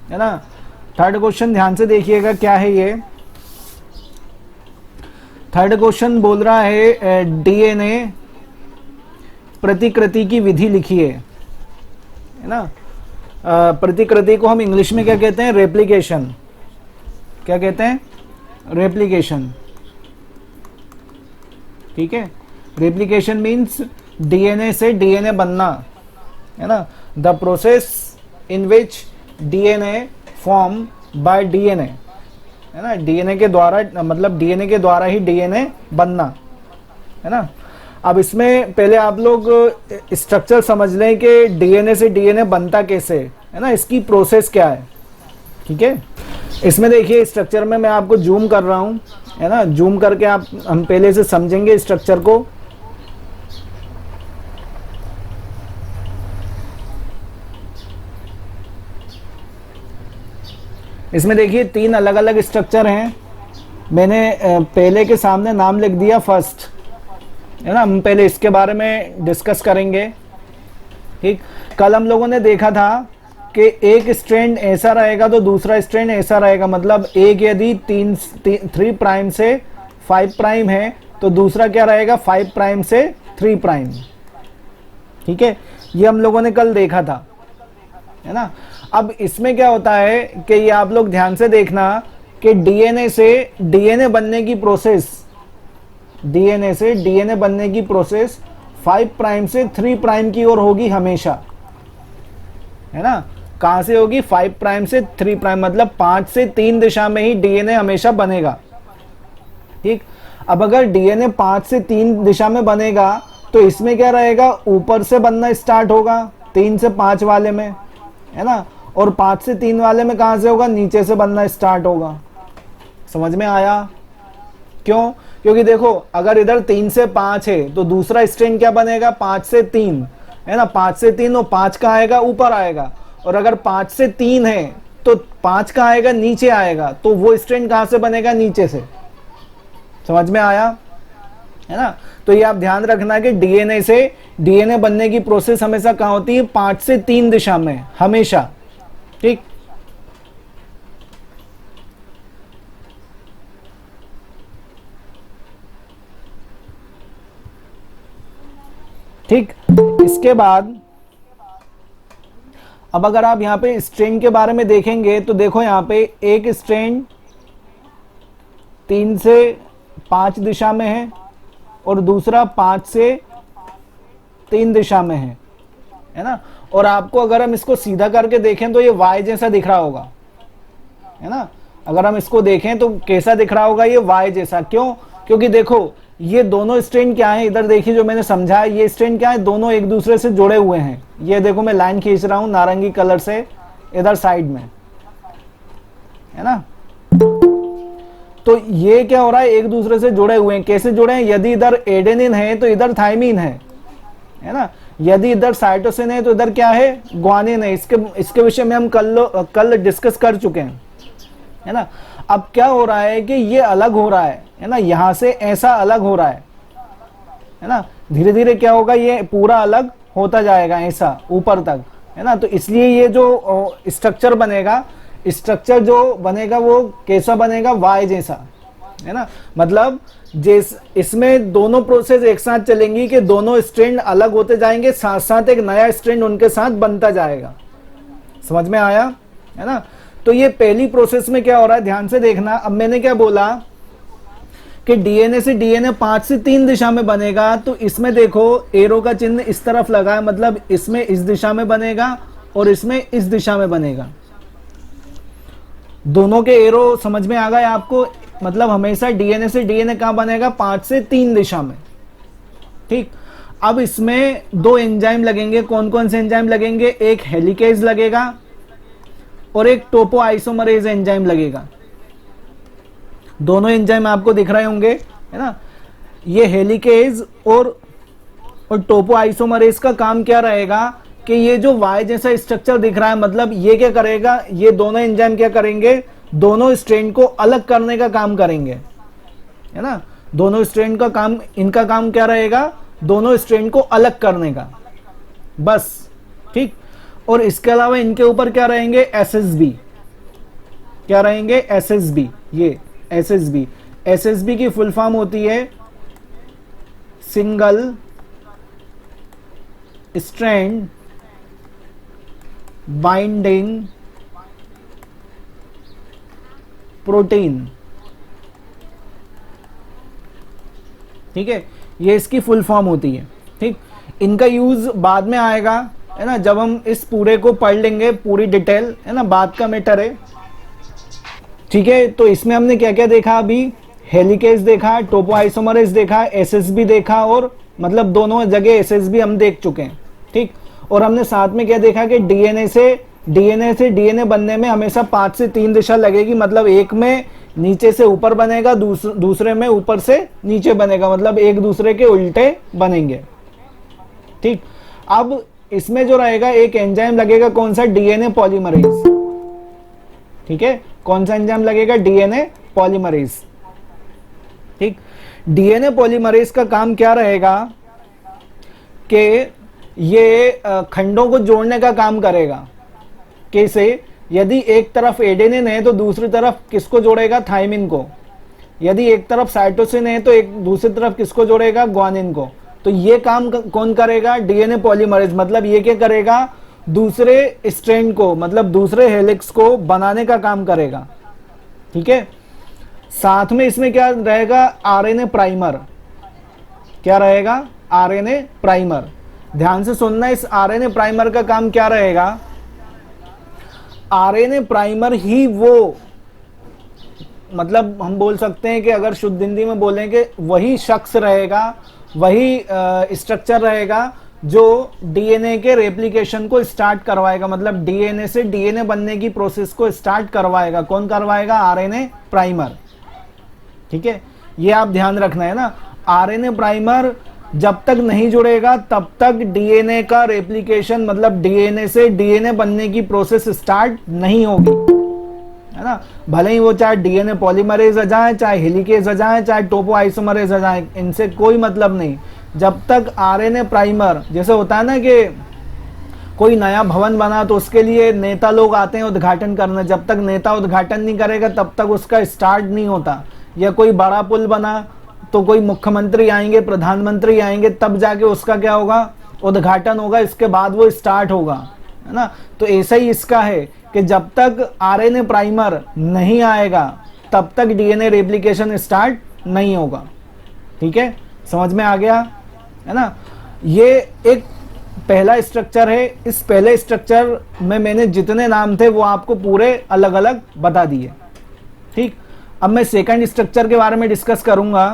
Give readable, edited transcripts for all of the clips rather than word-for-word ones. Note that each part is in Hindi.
है ना। थर्ड क्वेश्चन ध्यान से देखिएगा क्या है ये। थर्ड क्वेश्चन बोल रहा है डीएनए प्रतिकृति की विधि लिखिए, है ना। प्रतिकृति को हम इंग्लिश में क्या कहते हैं? रेप्लिकेशन। क्या कहते हैं? रेप्लिकेशन। ठीक है, रेप्लिकेशन मीन्स डीएनए से डीएनए बनना, है ना। The process in which DNA form by DNA, है ना। डीएनए के द्वारा, मतलब डीएनए के द्वारा ही डीएनए बनना, है ना। अब इसमें पहले आप लोग स्ट्रक्चर समझ लें कि डीएनए से डीएनए बनता कैसे, है ना, इसकी प्रोसेस क्या है। ठीक है, इसमें देखिए स्ट्रक्चर में मैं आपको जूम कर रहा हूं, है ना। जूम करके हम पहले से समझेंगे स्ट्रक्चर को। इसमें देखिए 3 अलग अलग स्ट्रक्चर हैं। मैंने पहले के सामने नाम लिख दिया फर्स्ट, है ना। हम पहले इसके बारे में डिस्कस करेंगे। ठीक, कल हम लोगों ने देखा था कि एक स्ट्रैंड ऐसा रहेगा तो दूसरा स्ट्रैंड ऐसा रहेगा। मतलब एक यदि 3 प्राइम से 5 प्राइम है तो दूसरा क्या रहेगा? 5 प्राइम से 3 प्राइम। ठीक है, ये हम लोगों ने कल देखा था, है ना। अब इसमें क्या होता है कि ये आप लोग ध्यान से देखना कि डीएनए से डीएनए बनने की प्रोसेस, डीएनए से डीएनए बनने की प्रोसेस 5 प्राइम से 3 प्राइम की ओर होगी हमेशा, है ना। कहां से होगी? 5 प्राइम से 3 प्राइम, मतलब 5 से 3 दिशा में ही डीएनए हमेशा बनेगा। ठीक, अब अगर डीएनए 5 से 3 दिशा में बनेगा तो इसमें क्या रहेगा? ऊपर से बनना स्टार्ट होगा 3 से 5 वाले में, है ना। और 5 से 3 वाले में कहां से होगा? नीचे से बनना स्टार्ट होगा। समझ में आया? क्यों? क्योंकि देखो अगर इधर 3 से 5 है तो दूसरा स्ट्रैंड क्या बनेगा? 5 से 3, है ना। 5 से 3, और 5 कहाँ आएगा? ऊपर आएगा। और अगर 5 से 3 है तो 5 कहाँ आएगा? नीचे आएगा। तो वो स्ट्रैंड कहां से बनेगा? नीचे से। समझ में आया? है ना। तो ये आप ध्यान रखना कि डीएनए से डीएनए बनने की प्रोसेस हमेशा कहां होती है? 5 से 3 दिशा में हमेशा। ठीक, ठीक। इसके बाद अब अगर आप यहां पे स्ट्रैंड के बारे में देखेंगे तो देखो यहां पे एक स्ट्रैंड 3 से 5 दिशा में है और दूसरा 5 से 3 दिशा में है ना। और आपको अगर हम इसको सीधा करके देखें तो ये वाई जैसा दिख रहा होगा, है ना। अगर हम इसको देखें तो कैसा दिख रहा होगा? ये वाई जैसा। क्यों? क्योंकि देखो ये दोनों स्ट्रैंड क्या है, इधर देखिए जो मैंने समझाया, ये स्ट्रैंड क्या है? दोनों एक दूसरे से जुड़े हुए हैं। ये देखो मैं लाइन खींच रहा हूं नारंगी कलर से इधर साइड में, है ना। तो ये क्या हो रहा है? एक दूसरे से जुड़े हुए हैं। कैसे जुड़े हैं? यदि इधर एडेनिन है तो इधर थाइमिन है ना। यदि इधर साइटोसिन है तो इधर क्या है? ग्वानिन है। इसके विषय में हम कल डिस्कस कर चुके हैं, है ना। अब क्या हो रहा है कि ये अलग हो रहा है ना। यहां से ऐसा अलग हो रहा है ना। धीरे धीरे क्या होगा? ये पूरा अलग होता जाएगा ऐसा ऊपर तक, है ना। तो इसलिए ये जो स्ट्रक्चर बनेगा, स्ट्रक्चर जो बनेगा वो कैसा बनेगा? वाई जैसा, है ना। मतलब इसमें दोनों प्रोसेस एक साथ चलेंगी कि दोनों स्ट्रैंड अलग होते जाएंगे, साथ साथ एक नया स्ट्रैंड उनके साथ बनता जाएगा। समझ में आया? है ना। तो ये पहली प्रोसेस में क्या हो रहा है ध्यान से देखना। अब मैंने क्या बोला कि डीएनए से डीएनए 5 से 3 दिशा में बनेगा। तो इसमें देखो एरो का चिन्ह इस तरफ लगा है, मतलब इसमें इस दिशा में बनेगा और इसमें इस दिशा में बनेगा। दोनों के एरो समझ में आ गए आपको? मतलब हमेशा डीएनए से डीएनए कहां बनेगा? 5 से 3 दिशा में। ठीक, अब इसमें 2 एंजाइम लगेंगे। कौन कौन से एंजाइम लगेंगे? एक हेलिकेज लगेगा और एक टोपोआइसोमरेज एंजाइम लगेगा। दोनों एंजाइम आपको दिख रहे होंगे, है ना। ये हेलिकेज और टोपोआइसोमरेज का काम क्या रहेगा कि ये जो वाई जैसा स्ट्रक्चर दिख रहा है, मतलब ये क्या करेगा? ये दोनों एंजाइम क्या करेंगे? दोनों स्ट्रैंड को अलग करने का काम करेंगे, है ना। दोनों स्ट्रैंड का काम, इनका काम क्या रहेगा? दोनों स्ट्रैंड को अलग करने का, बस। ठीक, और इसके अलावा इनके ऊपर क्या रहेंगे? एसएसबी, क्या रहेंगे, एसएसबी। ये एसएसबी, एसएसबी की फुल फॉर्म होती है सिंगल स्ट्रैंड बाइंडिंग प्रोटीन। ठीक है, ये इसकी फुल फॉर्म होती है। ठीक, इनका यूज बाद में आएगा, है ना, जब हम इस पूरे को पढ़ लेंगे, पूरी डिटेल, है ना, बाद का मैटर है। ठीक है, तो इसमें हमने क्या क्या देखा अभी, हेलिकेज देखा, टोपोआइसोमरेज देखा, एसएसबी देखा, और मतलब दोनों जगह एसएसबी हम देख चुके हैं। ठीक, और हमने साथ में क्या देखा कि डीएनए से डीएनए बनने में हमेशा 5 से 3 दिशा लगेगी, मतलब एक में नीचे से ऊपर बनेगा, दूसरे में ऊपर से नीचे बनेगा, मतलब एक दूसरे के उल्टे बनेंगे। ठीक, अब इसमें जो रहेगा एक एंजाइम लगेगा, कौन सा, डीएनए पॉलीमरेज। ठीक है, कौन सा एंजाइम लगेगा, डीएनए पॉलीमरेज। ठीक, डीएनए पॉलीमरेज का काम क्या रहेगा कि ये खंडों को जोड़ने का काम करेगा। कैसे, यदि एक तरफ एडेनिन है तो दूसरी तरफ किसको जोड़ेगा, थायमिन को। यदि एक तरफ साइटोसिन है तो एक दूसरी तरफ किसको जोड़ेगा, ग्वानिन को। तो ये काम कौन करेगा, डीएनए पॉलीमरेज। मतलब ये क्या करेगा, दूसरे स्ट्रैंड को, मतलब दूसरे हेलिक्स को बनाने का काम करेगा। ठीक है, साथ में इसमें क्या रहेगा, आरएनए प्राइमर। क्या रहेगा, आरएनए प्राइमर। ध्यान से सुनना, इस आरएनए प्राइमर का काम क्या रहेगा, आरएनए प्राइमर ही वो, मतलब हम बोल सकते हैं कि अगर शुद्ध हिंदी में बोलेंगे, वही शख्स रहेगा, वही स्ट्रक्चर रहेगा जो डीएनए के रेप्लिकेशन को स्टार्ट करवाएगा, मतलब डीएनए से डीएनए बनने की प्रोसेस को स्टार्ट करवाएगा। कौन करवाएगा, आरएनए प्राइमर। ठीक है, ये आप ध्यान रखना है ना, आरएनए प्राइमर जब तक नहीं जुड़ेगा तब तक डीएनए का रेप्लिकेशन, मतलब डीएनए से डीएनए बनने की प्रोसेस स्टार्ट नहीं होगी, है ना। भले ही वो चाहे डीएनए पॉलीमरेज आ जाए, चाहे हेलिकेज आ जाए, चाहे टोपोआइसोमरेज आ जाए, इनसे कोई मतलब नहीं। जब तक आरएनए प्राइमर, जैसे होता है ना कि कोई नया भवन बना तो उसके लिए नेता लोग आते हैं उद्घाटन करने, जब तक नेता उद्घाटन नहीं करेगा तब तक उसका स्टार्ट नहीं होता। या कोई बड़ा पुल बना तो कोई मुख्यमंत्री आएंगे, प्रधानमंत्री आएंगे, तब जाके उसका क्या होगा, उद्घाटन होगा, इसके बाद वो स्टार्ट होगा, है ना। तो ऐसा ही इसका है कि जब तक आरएनए प्राइमर नहीं आएगा तब तक डीएनए रेप्लिकेशन स्टार्ट नहीं होगा। ठीक है, समझ में आ गया, है ना। ये एक पहला स्ट्रक्चर है। इस पहले स्ट्रक्चर में मैंने जितने नाम थे वो आपको पूरे अलग अलग बता दिए। ठीक, अब मैं सेकंड स्ट्रक्चर के बारे में डिस्कस करूंगा।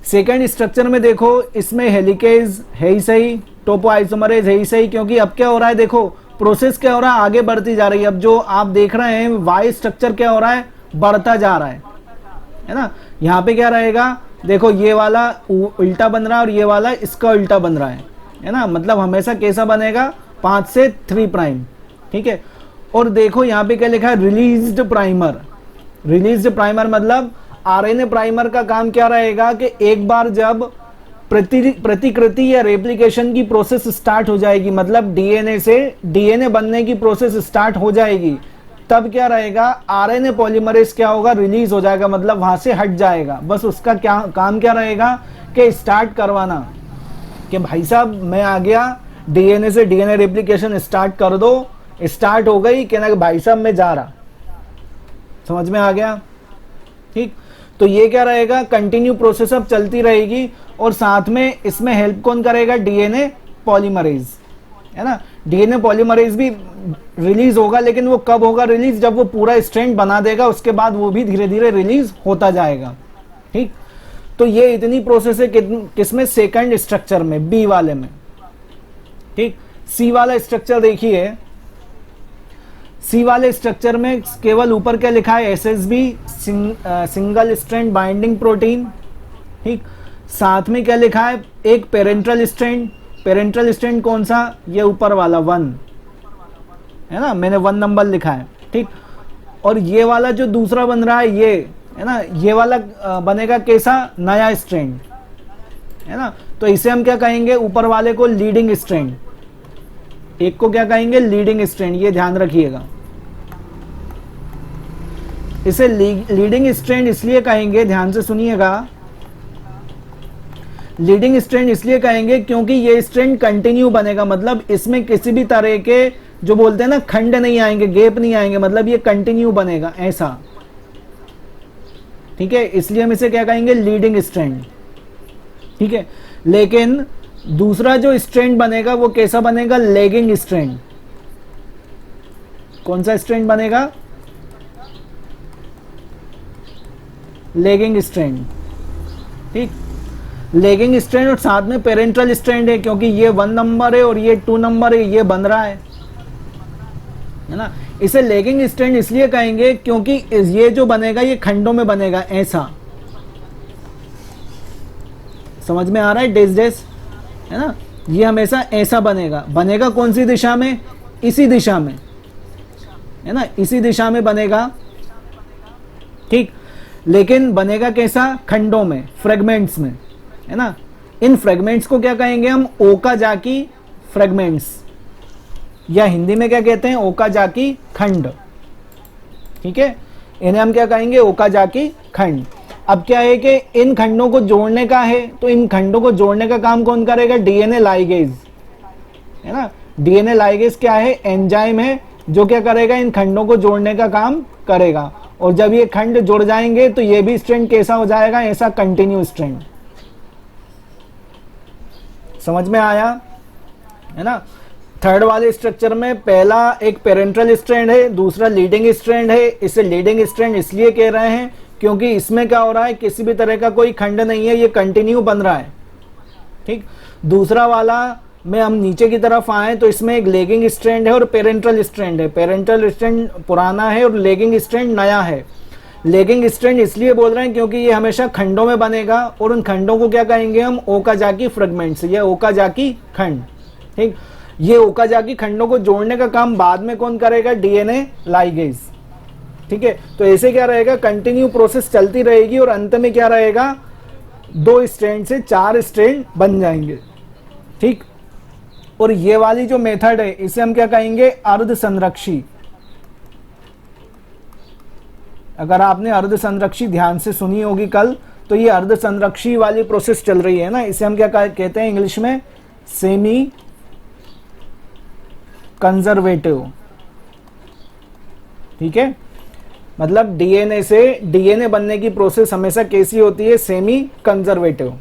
सेकंड स्ट्रक्चर में देखो, इसमें हेलिकेज है ही सही, टोपोआइसोमरेज है ही सही, क्योंकि अब क्या हो रहा है, देखो प्रोसेस क्या हो रहा है, आगे बढ़ती जा रही है। अब जो आप देख रहे हैं वाई स्ट्रक्चर क्या हो रहा है, बढ़ता जा रहा है ना। यहाँ पे क्या रहेगा, देखो ये वाला उल्टा बन रहा है और ये वाला इसका उल्टा बन रहा है ना। मतलब हमेशा कैसा बनेगा, 5 से 3 प्राइम। ठीक है, और देखो यहाँ पे क्या लिखा है, रिलीज्ड प्राइमर। रिलीज्ड प्राइमर मतलब आरएनए प्राइमर का काम क्या रहेगा कि एक बार जब प्रतिकृति या रेप्लिकेशन की प्रोसेस स्टार्ट हो जाएगी, मतलब डीएनए से डीएनए बनने की प्रोसेस स्टार्ट हो जाएगी, तब क्या रहेगा, आरएनए पॉलीमरेज क्या होगा, रिलीज हो जाएगा, मतलब वहां से हट जाएगा। बस उसका क्या काम क्या रहेगा कि स्टार्ट करवाना, कि भाई साहब मैं आ गया, डीएनए से डीएनए रेप्लिकेशन स्टार्ट कर दो। स्टार्ट हो गई, कहना कि भाई साहब मैं जा रहा। समझ में आ गया। ठीक, तो ये क्या रहेगा, कंटिन्यू प्रोसेस अब चलती रहेगी, और साथ में इसमें हेल्प कौन करेगा, डीएनए पॉलीमरेज, है ना। डीएनए पॉलीमरेज भी रिलीज होगा, लेकिन वो कब होगा रिलीज, जब वो पूरा स्ट्रैंड बना देगा, उसके बाद वो भी धीरे धीरे रिलीज होता जाएगा। ठीक, तो ये इतनी प्रोसेस है किसमें, सेकंड स्ट्रक्चर में, बी वाले में। ठीक, सी वाला स्ट्रक्चर देखिए, सी वाले स्ट्रक्चर में केवल ऊपर क्या लिखा है, SSB, single strand binding protein. ठीक, साथ में क्या लिखा है, एक पेरेंट्रल स्ट्रैंड। पेरेंट्रल स्ट्रैंड कौन सा, ये ऊपर वाला 1 है ना, मैंने 1 नंबर लिखा है। ठीक, और ये वाला जो दूसरा बन रहा है, ये है ना, ये वाला बनेगा कैसा, नया स्ट्रैंड, है ना। तो इसे हम क्या कहेंगे, ऊपर वाले को लीडिंग स्ट्रैंड, एक को क्या कहेंगे, लीडिंग स्ट्रैंड। ये ध्यान रखिएगा। इसे लीडिंग स्ट्रैंड इसलिए कहेंगे, ध्यान से सुनिएगा, लीडिंग स्ट्रैंड इसलिए कहेंगे क्योंकि ये स्ट्रैंड कंटिन्यू बनेगा, मतलब इसमें किसी भी तरह के जो बोलते हैं ना खंड नहीं आएंगे, गैप नहीं आएंगे, मतलब ये कंटिन्यू बनेगा ऐसा, ठीक है, इसलिए हम इसे क्या कहेंगे, लीडिंग स्ट्रैंड, ठीक है। लेकिन दूसरा जो स्ट्रैंड बनेगा वो कैसा बनेगा, लैगिंग स्ट्रैंड। कौन सा स्ट्रैंड बनेगा, लैगिंग स्ट्रैंड, ठीक, लैगिंग स्ट्रैंड और साथ में पेरेंटल स्ट्रैंड है, क्योंकि ये 1 नंबर है और ये 2 नंबर है, ये बन रहा है ना। इसे लैगिंग स्ट्रैंड इसलिए कहेंगे क्योंकि ये जो बनेगा ये खंडों में बनेगा ऐसा, समझ में आ रहा है, डेस डेस, है ना, ये हमेशा ऐसा बनेगा, बनेगा कौन सी दिशा में, इसी दिशा में, है ना, इसी दिशा में बनेगा, ठीक। लेकिन बनेगा कैसा, खंडों में, फ्रेगमेंट्स में, है ना। इन फ्रेगमेंट्स को क्या कहेंगे हम, ओकाजाकी फ्रेगमेंट्स, या हिंदी में क्या कहते हैं, ओकाजाकी खंड, ठीक है, इन्हें हम क्या कहेंगे, ओकाजाकी खंड। अब क्या है कि इन खंडों को जोड़ने का है, तो इन खंडों को जोड़ने का काम कौन करेगा, डीएनए लाइगेज, है ना। डीएनए लाइगेज क्या है, एंजाइम है जो क्या करेगा, इन खंडों को जोड़ने का काम करेगा, और जब ये खंड जुड़ जाएंगे तो ये भी स्ट्रैंड कैसा हो जाएगा, ऐसा कंटिन्यू स्ट्रैंड, समझ में आया, है ना। थर्ड वाले स्ट्रक्चर में पहला एक पेरेंटल स्ट्रैंड है, दूसरा लीडिंग स्ट्रैंड है। इसे लीडिंग स्ट्रैंड इसलिए कह रहे हैं क्योंकि इसमें क्या हो रहा है, किसी भी तरह का कोई खंड नहीं है, ये कंटिन्यू बन रहा है, ठीक। दूसरा वाला में हम नीचे की तरफ आए तो इसमें एक लेगिंग स्ट्रैंड है और पेरेंटल स्ट्रैंड है। पेरेंटल स्ट्रैंड पुराना है और लेगिंग स्ट्रैंड नया है। लेगिंग स्ट्रैंड इसलिए बोल रहे हैं क्योंकि ये हमेशा खंडों में बनेगा, और उन खंडों को क्या कहेंगे हम, ओकाजाकी फ्रेगमेंट्स, या ओकाजाकी खंड, ठीक। ये ओकाजाकी खंडों को जोड़ने का काम बाद में कौन करेगा, डीएनए लाइगेज, ठीक है। तो ऐसे क्या रहेगा, कंटिन्यू प्रोसेस चलती रहेगी और अंत में क्या रहेगा, 2 स्ट्रैंड से 4 स्ट्रैंड बन जाएंगे, ठीक। और ये वाली जो मेथड है इसे हम क्या कहेंगे, अर्ध संरक्षी। अगर आपने अर्ध संरक्षी ध्यान से सुनी होगी कल, तो ये अर्ध संरक्षी वाली प्रोसेस चल रही है ना, इसे हम क्या कहते हैं इंग्लिश में, सेमी कंजर्वेटिव, ठीक है। मतलब डीएनए से डीएनए बनने की प्रोसेस हमेशा कैसी होती है, सेमी कंजर्वेटिव,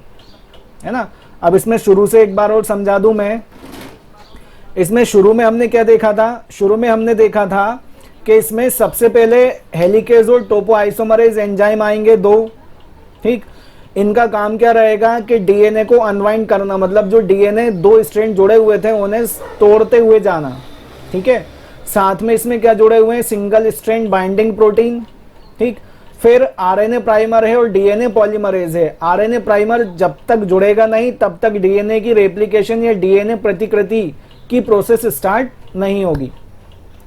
है ना। अब इसमें शुरू से एक बार और समझा दूं मैं। इसमें शुरू में हमने क्या देखा था, शुरू में हमने देखा था कि इसमें सबसे पहले हेलिकेज और टोपोआइसोमरेज एंजाइम आएंगे 2, ठीक। इनका काम क्या रहेगा कि डीएनए को अनवाइंड करना, मतलब जो डीएनए 2 स्ट्रैंड जुड़े हुए थे उन्हें तोड़ते हुए जाना, ठीक है। साथ में इसमें क्या जुड़े हुए हैं, सिंगल स्ट्रैंड बाइंडिंग प्रोटीन, ठीक। फिर आरएनए प्राइमर है और डीएनए पॉलीमरेज है। आरएनए प्राइमर जब तक जुड़ेगा नहीं तब तक डीएनए की रेप्लिकेशन या डीएनए प्रतिकृति की प्रोसेस स्टार्ट नहीं होगी,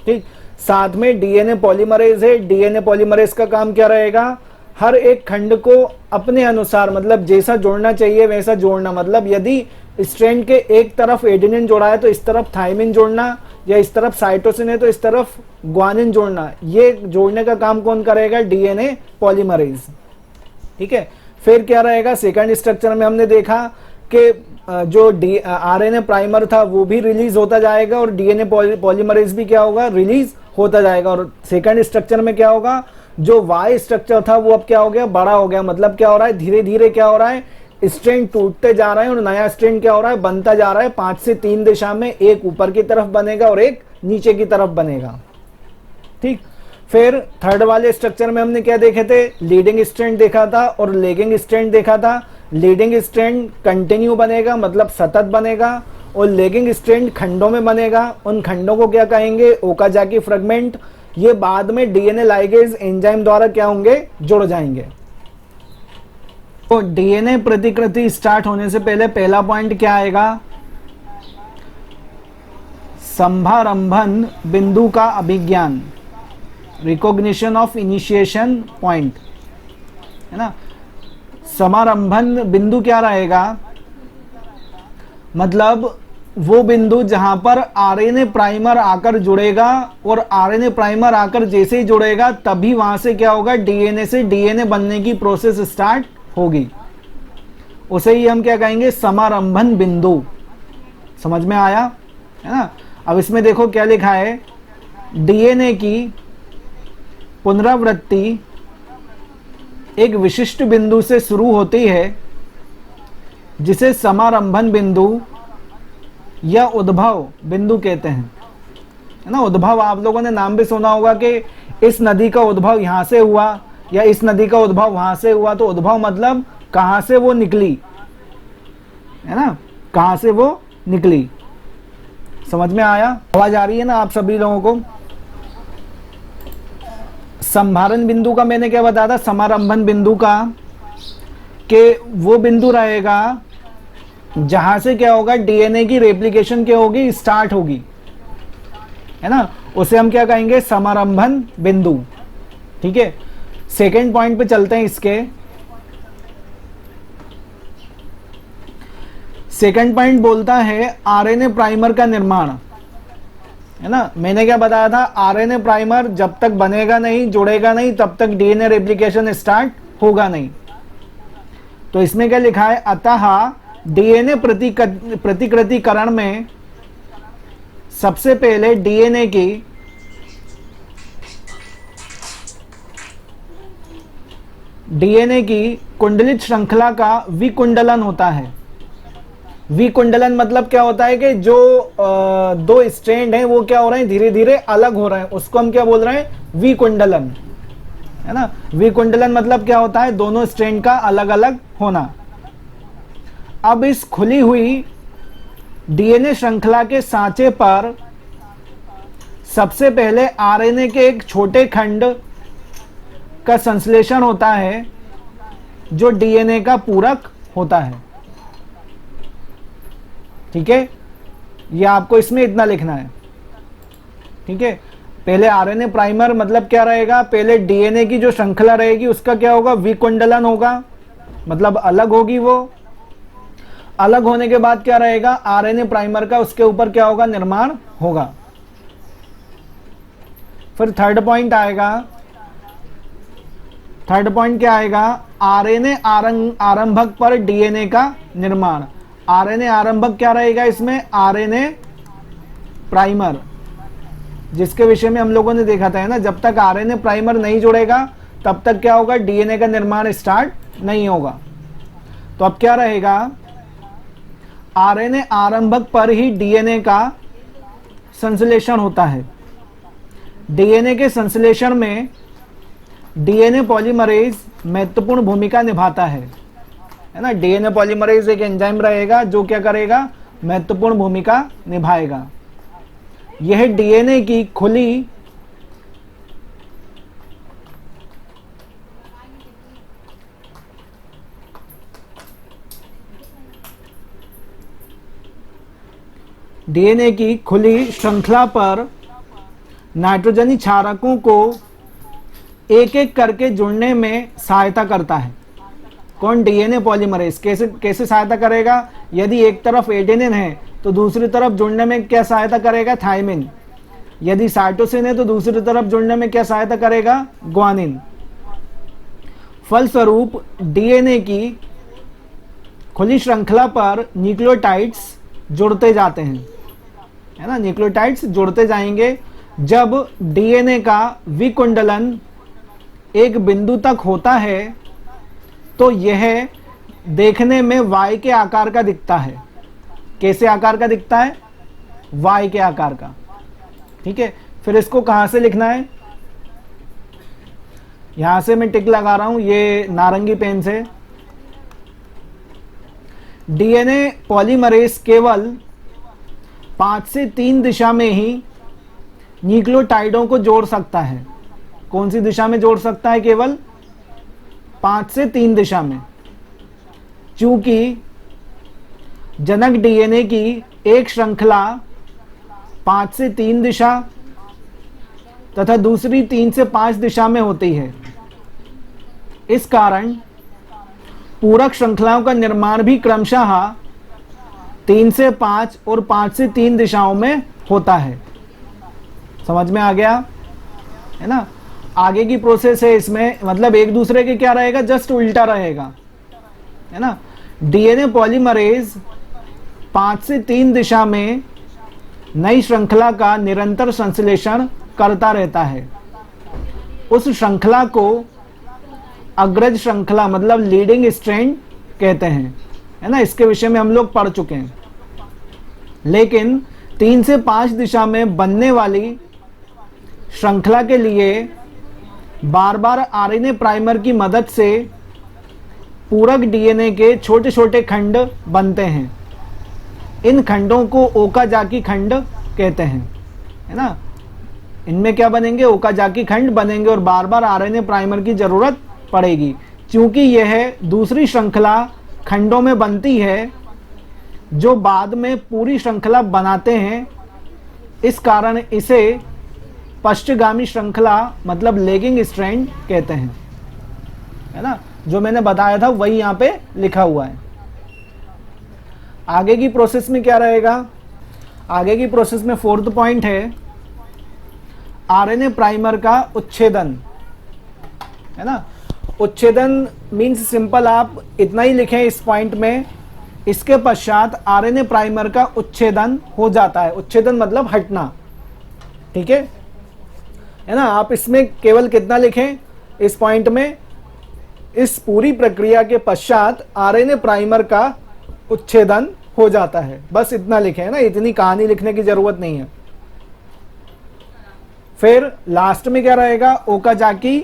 ठीक। साथ में डीएनए पॉलीमरेज है। डीएनए पॉलीमरेज का काम क्या रहेगा, हर एक खंड को अपने अनुसार, मतलब जैसा जोड़ना चाहिए वैसा जोड़ना। मतलब यदि स्ट्रैंड के एक तरफ एडेनिन जोड़ा है तो इस तरफ थाइमिन जोड़ना, या इस तरफ साइटोसिन है तो इस तरफ ग्वानिन जोड़ना। ये जोड़ने का काम कौन करेगा, डीएनए पॉलीमरेज, ठीक है। फिर क्या रहेगा, सेकंड स्ट्रक्चर में हमने देखा कि जो आरएनए प्राइमर था वो भी रिलीज होता जाएगा और डीएनए पॉलीमरेज भी क्या होगा, रिलीज होता जाएगा। और सेकंड स्ट्रक्चर में क्या होगा, जो वाई स्ट्रक्चर था वो अब क्या हो गया, बड़ा हो गया। मतलब क्या हो रहा है, धीरे धीरे क्या हो रहा है, स्ट्रैंड टूटते जा रहे हैं और नया स्ट्रैंड क्या हो रहा है, बनता जा रहा है। 5 से 3 दिशा में, एक ऊपर की तरफ बनेगा और एक नीचे की तरफ बनेगा, ठीक। फिर थर्ड वाले स्ट्रक्चर में हमने क्या देखे थे, लीडिंग स्ट्रैंड देखा था और लेगिंग स्ट्रैंड देखा था। लीडिंग स्ट्रैंड कंटिन्यू बनेगा, मतलब सतत बनेगा, और लेगिंग स्ट्रैंड खंडों में बनेगा। उन खंडों को क्या कहेंगे, ओकाजाकी फ्रेगमेंट। ये बाद में डीएनए लाइगेज एंजाइम द्वारा क्या होंगे, जुड़ जाएंगे। तो डीएनए प्रतिकृति स्टार्ट होने से पहले पहला पॉइंट क्या आएगा, संभारंभन बिंदु का अभिज्ञान, रिकॉग्निशन ऑफ इनिशिएशन पॉइंट, है ना। समारंभन बिंदु क्या रहेगा, मतलब वो बिंदु जहां पर आरएनए प्राइमर आकर जुड़ेगा, और आरएनए प्राइमर आकर जैसे ही जुड़ेगा तभी वहां से क्या होगा, डीएनए से डीएनए बनने की प्रोसेस स्टार्ट होगी। उसे ही हम क्या कहेंगे, समारंभन बिंदु। समझ में आया है ना। अब इसमें देखो क्या लिखा है, डीएनए की पुनरावृत्ति एक विशिष्ट बिंदु से शुरू होती है जिसे समारंभन बिंदु या उद्भव बिंदु कहते हैं, है ना। उद्भव आप लोगों ने नाम भी सुना होगा कि इस नदी का उद्भव यहां से हुआ या इस नदी का उद्भव वहां से हुआ। तो उद्भव मतलब कहां से वो निकली, है ना, कहां से वो निकली। समझ में आया, आवाज आ रही है ना आप सभी लोगों को। संभारण बिंदु का मैंने क्या बताया था, समारंभन बिंदु का, कि वो बिंदु रहेगा जहां से क्या होगा, डीएनए की रेप्लिकेशन क्या होगी, स्टार्ट होगी, है ना। उसे हम क्या कहेंगे, समारंभन बिंदु। ठीक है, सेकेंड पॉइंट पे चलते हैं इसके। सेकेंड पॉइंट बोलता है आरएनए प्राइमर का निर्माण, है ना। मैंने क्या बताया था, आरएनए प्राइमर जब तक बनेगा नहीं, जुड़ेगा नहीं, तब तक डीएनए रेप्लिकेशन स्टार्ट होगा नहीं। तो इसमें क्या लिखा है, अतः डीएनए प्रतिकृतिकरण में सबसे पहले डीएनए की कुंडलित श्रृंखला का विकुंडलन होता है। विकुंडलन मतलब क्या होता है कि जो दो स्ट्रैंड हैं वो क्या हो रहे हैं, धीरे धीरे अलग हो रहे हैं, उसको हम क्या बोल रहे हैं, विकुंडलन, है ना। विकुंडलन मतलब क्या होता है, दोनों स्ट्रैंड का अलग अलग होना। अब इस खुली हुई डीएनए श्रृंखला के सांचे पर सबसे पहले आरएनए के एक छोटे खंड का संश्लेषण होता है जो डीएनए का पूरक होता है। ठीक है, ये आपको इसमें इतना लिखना है। ठीक है, पहले आरएनए प्राइमर मतलब क्या रहेगा, पहले डीएनए की जो श्रृंखला रहेगी उसका क्या होगा, विकुंडलन होगा, मतलब अलग होगी। वो अलग होने के बाद क्या रहेगा, आरएनए प्राइमर का उसके ऊपर क्या होगा, निर्माण होगा। फिर थर्ड पॉइंट आएगा। थर्ड पॉइंट क्या आएगा, आरएनए आरंभक पर डीएनए का निर्माण। आरएनए आरंभक क्या रहेगा इसमें, आरएनए प्राइमर, जिसके विषय में हम लोगों ने देखा था, है ना। जब तक आरएनए प्राइमर नहीं जुड़ेगा तब तक क्या होगा, डीएनए का निर्माण स्टार्ट नहीं होगा। तो अब क्या रहेगा, आरएनए आरंभक पर ही डीएनए का संश्लेषण होता है। डीएनए के संश्लेषण में डीएनए पॉलीमरेज महत्वपूर्ण भूमिका निभाता है ना। डीएनए पॉलीमरेज एक एंजाइम रहेगा जो क्या करेगा, महत्वपूर्ण भूमिका निभाएगा। यह डीएनए की खुली श्रृंखला पर नाइट्रोजनी क्षारकों को एक एक करके जुड़ने में सहायता करता है। कौन, डीएनए पॉलीमरेज। कैसे सहायता करेगा, यदि एक तरफ एडेनिन है तो दूसरी तरफ जुड़ने में क्या सहायता करेगा, थायमिन। यदि साइटोसिन है तो दूसरी तरफ जुड़ने में क्या सहायता करेगा, ग्वानिन। फलस्वरूप डीएनए की खुली श्रृंखला पर न्यूक्लियोटाइड्स जुड़ते जाते हैं, है ना। न्यूक्लियोटाइड्स जुड़ते जाएंगे। जब डीएनए का विकुंडलन एक बिंदु तक होता है तो यह देखने में वाई के आकार का दिखता है। कैसे आकार का दिखता है, वाई के आकार का। ठीक है, फिर इसको कहां से लिखना है, यहां से मैं टिक लगा रहा हूं ये नारंगी पेन से। डीएनए पॉलीमरेज केवल 5 से 3 दिशा में ही न्यूक्लियोटाइडों को जोड़ सकता है। कौन सी दिशा में जोड़ सकता है, केवल 5 से 3 दिशा में। चूंकि जनक डीएनए की एक श्रृंखला 5 से 3 दिशा तथा दूसरी 3 से 5 दिशा में होती है, इस कारण पूरक श्रृंखलाओं का निर्माण भी क्रमशः 3 से 5 और 5 से 3 दिशाओं में होता है। समझ में आ गया है ना। आगे की प्रोसेस है इसमें, मतलब एक दूसरे के क्या रहेगा, जस्ट उल्टा रहेगा, है ना। डीएनए पॉलीमरेज 5 से 3 दिशा में नई श्रृंखला का निरंतर संश्लेषण करता रहता है। उस श्रृंखला को अग्रज श्रृंखला मतलब लीडिंग स्ट्रैंड कहते हैं, है ना। इसके विषय में हम लोग पढ़ चुके हैं। लेकिन 3 से 5 दिशा में बनने वाली श्रृंखला के लिए बार बार आरएनए प्राइमर की मदद से पूरक डीएनए के छोटे छोटे खंड बनते हैं। इन खंडों को ओकाजाकी खंड कहते हैं, है ना। इनमें क्या बनेंगे, ओकाजाकी खंड बनेंगे और बार बार आरएनए प्राइमर की जरूरत पड़ेगी। क्योंकि यह दूसरी श्रृंखला खंडों में बनती है जो बाद में पूरी श्रृंखला बनाते हैं। इस कारण इसे पश्चगामी श्रृंखला मतलब लेगिंग स्ट्रैंड कहते हैं, है ना। जो मैंने बताया था वही यहाँ पे लिखा हुआ है। आगे की प्रोसेस में क्या रहेगा, आगे की प्रोसेस में 4th पॉइंट है आरएनए प्राइमर का उच्छेदन, है ना। उच्छेदन मीन्स सिंपल, आप इतना ही लिखें इस पॉइंट में। इसके पश्चात आरएनए प्राइमर का उच्छेदन हो जाता है। उच्छेदन मतलब हटना, ठीक है ना। आप इसमें केवल कितना लिखें इस पॉइंट में, इस पूरी प्रक्रिया के पश्चात आरएनए प्राइमर का उच्छेदन हो जाता है, बस इतना लिखें, है ना। इतनी कहानी लिखने की जरूरत नहीं है। फिर लास्ट में क्या रहेगा, ओकाजाकी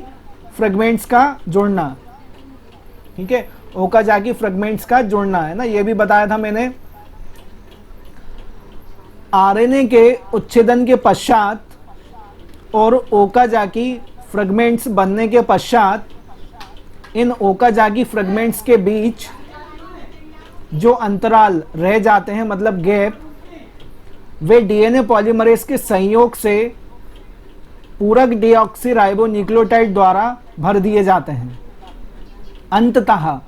फ्रेगमेंट्स का जोड़ना, ठीक है। ओकाजाकी फ्रेगमेंट्स का जोड़ना, है ना, ये भी बताया था मैंने। आरएनए के उच्छेदन के पश्चात और ओकाजाकी फ्रेगमेंट्स बनने के पश्चात इन ओकाजाकी फ्रेगमेंट्स के बीच जो अंतराल रह जाते हैं मतलब गैप, वे डीएनए पॉलीमरेज के संयोग से पूरक डीऑक्सीराइबोन्यूक्लियोटाइड द्वारा भर दिए जाते हैं। अंततः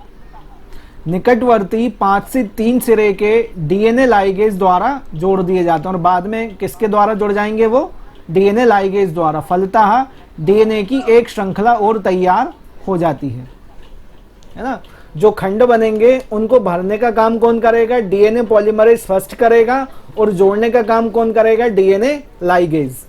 निकटवर्ती 5 से 3 सिरे के डीएनए लाइगेज द्वारा जोड़ दिए जाते हैं और बाद में किसके द्वारा जुड़ जाएंगे, वो डीएनए लाइगेज द्वारा। फलतः डीएनए की एक श्रृंखला और तैयार हो जाती है ना। जो खंड बनेंगे उनको भरने का काम कौन करेगा, डीएनए पॉलीमरेज फर्स्ट करेगा और जोड़ने का काम कौन करेगा, डीएनए लाइगेज,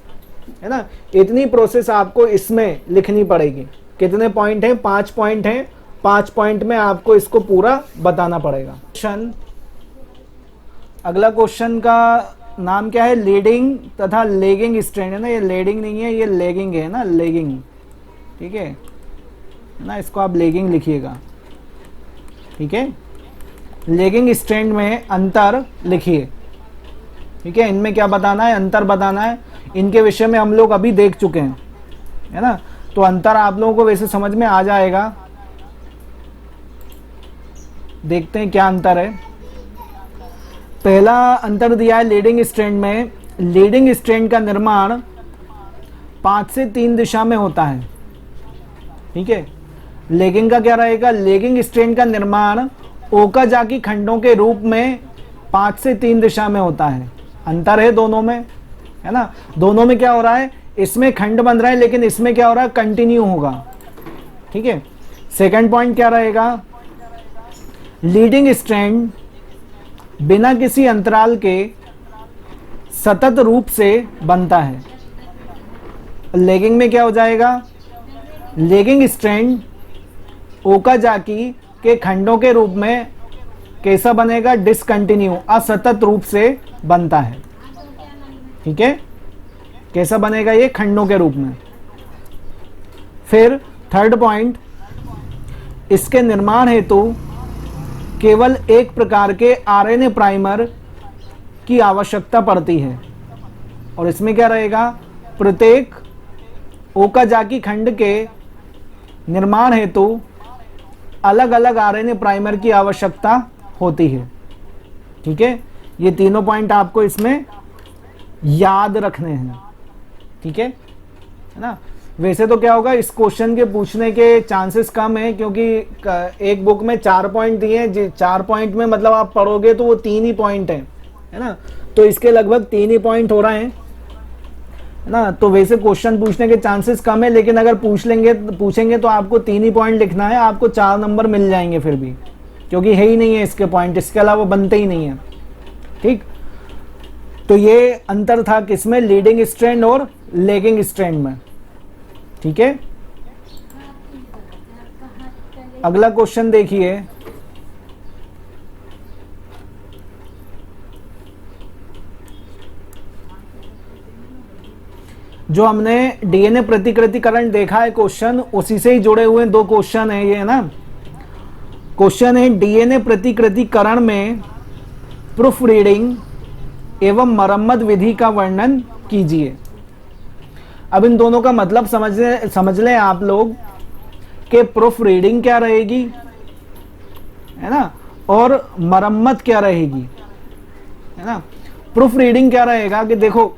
है ना। इतनी प्रोसेस आपको इसमें लिखनी पड़ेगी। कितने पॉइंट हैं, 5 पॉइंट हैं। 5 पॉइंट में आपको इसको पूरा बताना पड़ेगा। क्वेश्चन, अगला क्वेश्चन का नाम क्या है, लीडिंग तथा लेगिंग स्ट्रैंड, है ना। ये लीडिंग नहीं है, ये लेगिंग है ना, लेगिंग, ठीक है ना। इसको आप लेगिंग लिखिएगा, ठीक है। लेगिंग स्ट्रैंड में अंतर लिखिए, ठीक है। इनमें क्या बताना है, अंतर बताना है। इनके विषय में हम लोग अभी देख चुके हैं, है ना। तो अंतर आप लोगों को वैसे समझ में आ जाएगा। देखते हैं क्या अंतर है। पहला अंतर दिया है लीडिंग स्ट्रैंड में। लीडिंग स्ट्रैंड का निर्माण 5 से 3 दिशा में होता है, ठीक है। लेगिंग का क्या रहेगा, लेगिंग स्ट्रैंड का निर्माण ओकाजाकी खंडों के रूप में 5 से 3 दिशा में होता है। अंतर है दोनों में, है ना। दोनों में क्या हो रहा है, इसमें खंड बन रहा है लेकिन इसमें क्या हो रहा है, कंटिन्यू होगा, ठीक है। सेकंड पॉइंट क्या रहेगा, लीडिंग स्ट्रैंड बिना किसी अंतराल के सतत रूप से बनता है। लेगिंग में क्या हो जाएगा, लेगिंग स्ट्रैंड ओकाजाकी के खंडों के रूप में कैसा बनेगा, डिसकंटिन्यू, असतत रूप से बनता है, ठीक है। कैसा बनेगा, ये खंडों के रूप में। फिर थर्ड पॉइंट, इसके निर्माण हेतु केवल एक प्रकार के आरएनए प्राइमर की आवश्यकता पड़ती है और इसमें क्या रहेगा, प्रत्येक ओकाजाकी खंड के निर्माण हेतु अलग अलग आरएनए प्राइमर की आवश्यकता होती है, ठीक है। ये तीनों पॉइंट आपको इसमें याद रखने हैं, ठीक है ना। वैसे तो क्या होगा, इस क्वेश्चन के पूछने के चांसेस कम है, क्योंकि एक बुक में 4 पॉइंट दिए हैं, 4 पॉइंट में मतलब आप पढ़ोगे तो वो 3 ही पॉइंट है ना, तो इसके लगभग 3 ही पॉइंट हो रहे हैं, है ना। तो वैसे क्वेश्चन पूछने के चांसेस कम है, लेकिन अगर पूछेंगे तो आपको 3 ही पॉइंट लिखना है, आपको 4 नंबर मिल जाएंगे फिर भी, क्योंकि है ही नहीं है इसके पॉइंट, इसके अलावा बनते ही नहीं है। ठीक, तो ये अंतर था किसमें, लीडिंग स्ट्रैंड और लैगिंग स्ट्रैंड में। ठीक है, अगला क्वेश्चन देखिए, जो हमने डीएनए प्रतिकृतिकरण देखा है क्वेश्चन, उसी से ही जुड़े हुए 2 क्वेश्चन है ये, है ना। क्वेश्चन है डीएनए प्रतिकृतिकरण में प्रूफ रीडिंग एवं मरम्मत विधि का वर्णन कीजिए। अब इन दोनों का मतलब समझ लें आप लोग कि प्रूफ रीडिंग क्या रहेगी, है ना, और मरम्मत क्या रहेगी, है ना। प्रूफ रीडिंग क्या रहेगा कि देखो,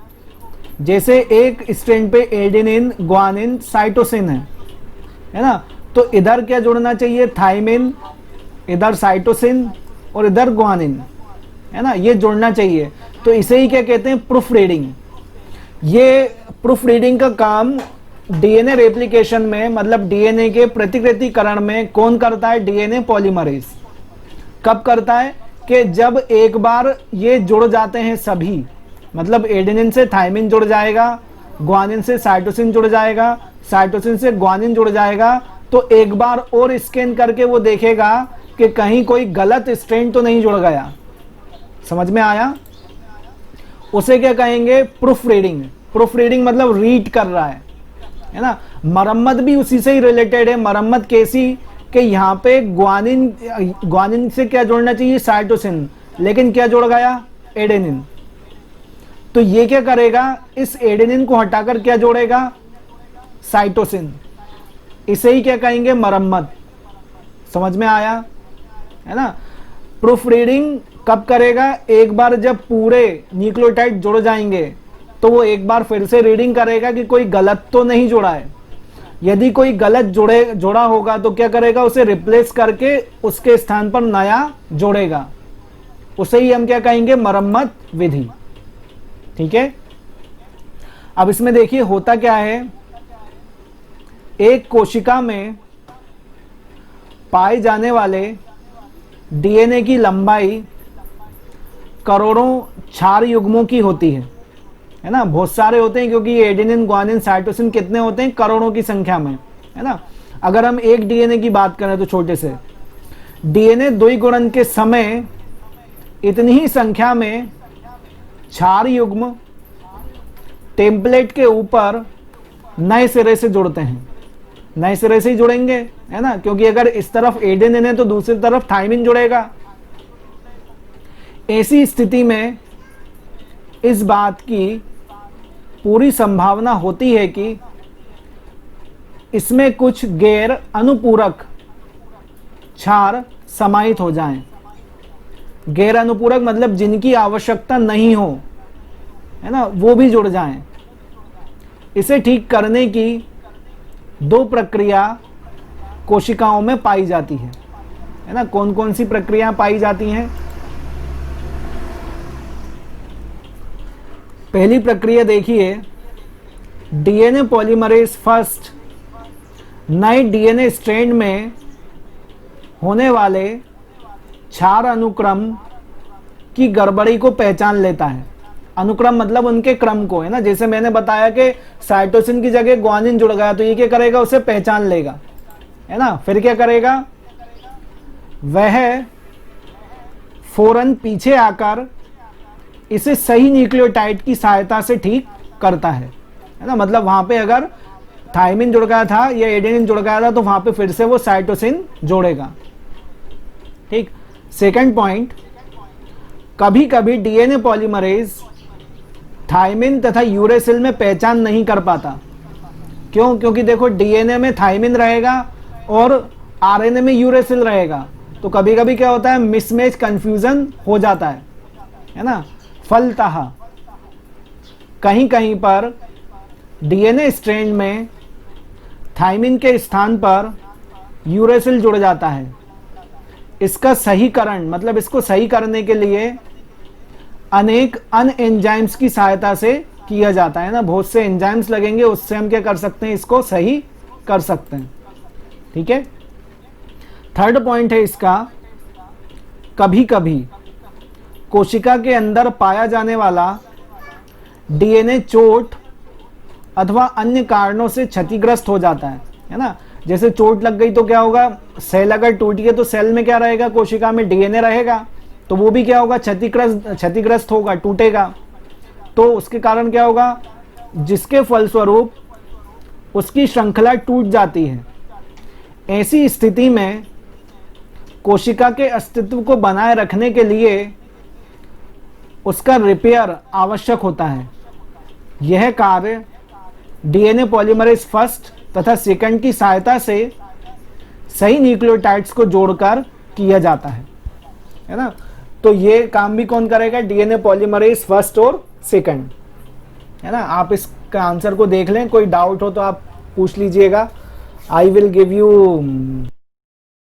जैसे एक स्ट्रैंड पे एडेनिन, ग्वानिन, साइटोसिन है ना, तो इधर क्या जुड़ना चाहिए, थाइमिन, इधर साइटोसिन और इधर ग्वानिन, है ना, ये जुड़ना चाहिए। तो इसे ही क्या कहते हैं, प्रूफ रीडिंग। ये प्रूफ रीडिंग का काम डीएनए रेप्लिकेशन में, मतलब डीएनए के प्रतिकृतिकरण में कौन करता है, डीएनए पॉलीमरेज। कब करता है कि जब एक बार ये जुड़ जाते हैं सभी, मतलब एडेनिन से थाइमिन जुड़ जाएगा, ग्वानिन से साइटोसिन जुड़ जाएगा, साइटोसिन से ग्वानिन जुड़ जाएगा, तो एक बार और स्कैन करके वो देखेगा कि कहीं कोई गलत स्ट्रैंड तो नहीं जुड़ गया। समझ में आया? उसे क्या कहेंगे, प्रूफ रीडिंग। प्रूफ रीडिंग मतलब रीड कर रहा है ना। मरम्मत भी उसी से ही रिलेटेड है। मरम्मत कैसी कि यहाँ पे ग्वानिन से क्या जोड़ना चाहिए, साइटोसिन, लेकिन क्या जुड़ गया, एडेनिन। तो ये क्या करेगा, इस एडेनिन को हटाकर क्या जोड़ेगा, साइटोसिन। इसे ही क्या कहेंगे, मरम्मत। समझ में आया, है ना। प्रूफ रीडिंग कब करेगा, एक बार जब पूरे न्यूक्लियोटाइड जुड़ जाएंगे तो वो एक बार फिर से रीडिंग करेगा कि कोई गलत तो नहीं जुड़ा है। यदि कोई गलत जोड़ा होगा तो क्या करेगा, उसे रिप्लेस करके उसके स्थान पर नया जोड़ेगा। उसे ही हम क्या कहेंगे, मरम्मत विधि। ठीक है, अब इसमें देखिए होता क्या है, एक कोशिका में पाए जाने वाले डीएनए की लंबाई करोड़ों क्षार युग्मों की होती है ना। बहुत सारे होते हैं, क्योंकि एडेनिन, ग्वानिन, साइटोसिन कितने होते हैं, करोड़ों की संख्या में, है ना। अगर हम एक डीएनए की बात करें तो छोटे से डीएनए द्विगुणन के समय इतनी ही संख्या में क्षार युग्म टेम्पलेट के ऊपर नए सिरे से जुड़ते हैं। नए सिरे से ही जुड़ेंगे, है ना, क्योंकि अगर इस तरफ एडेनिन है तो दूसरी तरफ थाइमिन जुड़ेगा। ऐसी स्थिति में इस बात की पूरी संभावना होती है कि इसमें कुछ गैर अनुपूरक क्षार समाहित हो जाएं। गैर अनुपूरक मतलब जिनकी आवश्यकता नहीं हो, है ना, वो भी जुड़ जाएं। इसे ठीक करने की 2 प्रक्रिया कोशिकाओं में पाई जाती है ना। कौन कौन सी प्रक्रियाएं पाई जाती हैं? पहली प्रक्रिया देखिए, डीएनए पॉलीमरेज फर्स्ट नए डीएनए स्ट्रैंड में होने वाले क्षार अनुक्रम की गड़बड़ी को पहचान लेता है। अनुक्रम मतलब उनके क्रम को, है ना। जैसे मैंने बताया कि साइटोसिन की जगह ग्वानिन जुड़ गया, तो ये क्या करेगा, उसे पहचान लेगा, है ना। फिर क्या करेगा, वह फौरन पीछे आकर इसे सही न्यूक्लियोटाइड की सहायता से ठीक करता है ना। मतलब वहां पे अगर थाइमिन जुड़ गया था या एडेनिन जुड़ गया था तो वहां पे फिर से वो साइटोसिन जोड़ेगा। ठीक। सेकंड पॉइंट, कभी कभी डीएनए पॉलीमरेज थाइमिन तथा यूरेसिल में पहचान नहीं कर पाता। क्यों? क्योंकि देखो डीएनए में थाइमिन रहेगा और आरएनए में यूरेसिल रहेगा, तो कभी कभी क्या होता है, मिसमैच, कंफ्यूजन हो जाता है ना। फलतः कहीं कहीं पर डीएनए स्ट्रैंड में थायमिन के स्थान पर यूरेसिल जुड़ जाता है। इसका सहीकरण मतलब इसको सही करने के लिए अनेक अन्य एंजाइम्स की सहायता से किया जाता है ना, बहुत से एंजाइम्स लगेंगे, उससे हम क्या कर सकते हैं, इसको सही कर सकते हैं। ठीक है। थर्ड पॉइंट है इसका, कभी कभी कोशिका के अंदर पाया जाने वाला डीएनए चोट अथवा अन्य कारणों से क्षतिग्रस्त हो जाता है ना। जैसे चोट लग गई तो क्या होगा, सेल अगर टूट गया तो सेल में क्या रहेगा, कोशिका में डीएनए रहेगा, तो वो भी क्या होगा, क्षतिग्रस्त होगा, टूटेगा। तो उसके कारण क्या होगा, जिसके फलस्वरूप उसकी श्रृंखला टूट जाती है। ऐसी स्थिति में कोशिका के अस्तित्व को बनाए रखने के लिए उसका रिपेयर आवश्यक होता है। यह कार्य डीएनए पॉलीमरेज फर्स्ट तथा सेकंड की सहायता से सही न्यूक्लियोटाइड्स को जोड़कर किया जाता है ना। तो ये काम भी कौन करेगा, डीएनए पॉलीमरेज फर्स्ट और सेकंड, है ना। आप इसका आंसर को देख लें, कोई डाउट हो तो आप पूछ लीजिएगा। I will give you